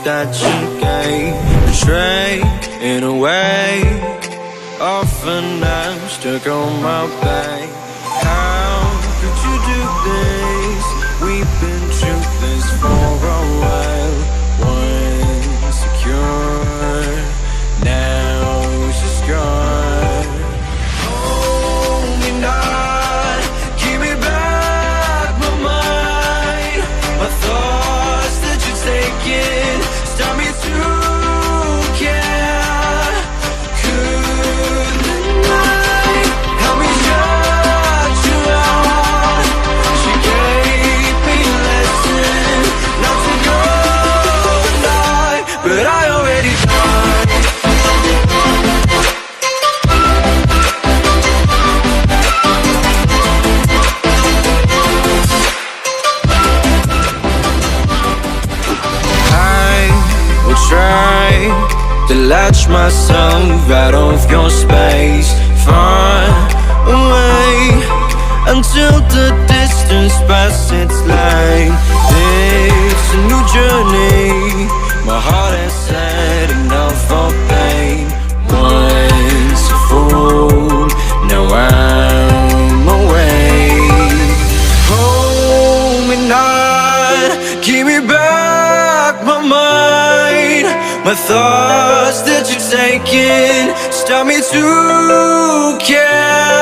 that you gave, betrayed in a way. Often I'm stuck on my back. How could you do this? We've been through this for a while. Once secure, now she's gone. Hold me not, give me back my mind. My thoughts that you're taking stop me to care. Good night, help me shut you out. She gave me a lesson not to go lie, but I already tried. I will try to latch myself out of your space, far away, until the distance passes its line. It's a new journey, my heart has had enough of pain. Once a fool, now I'm away. Hold me not, give me back my mind. My thoughts that you're taking stop me to care.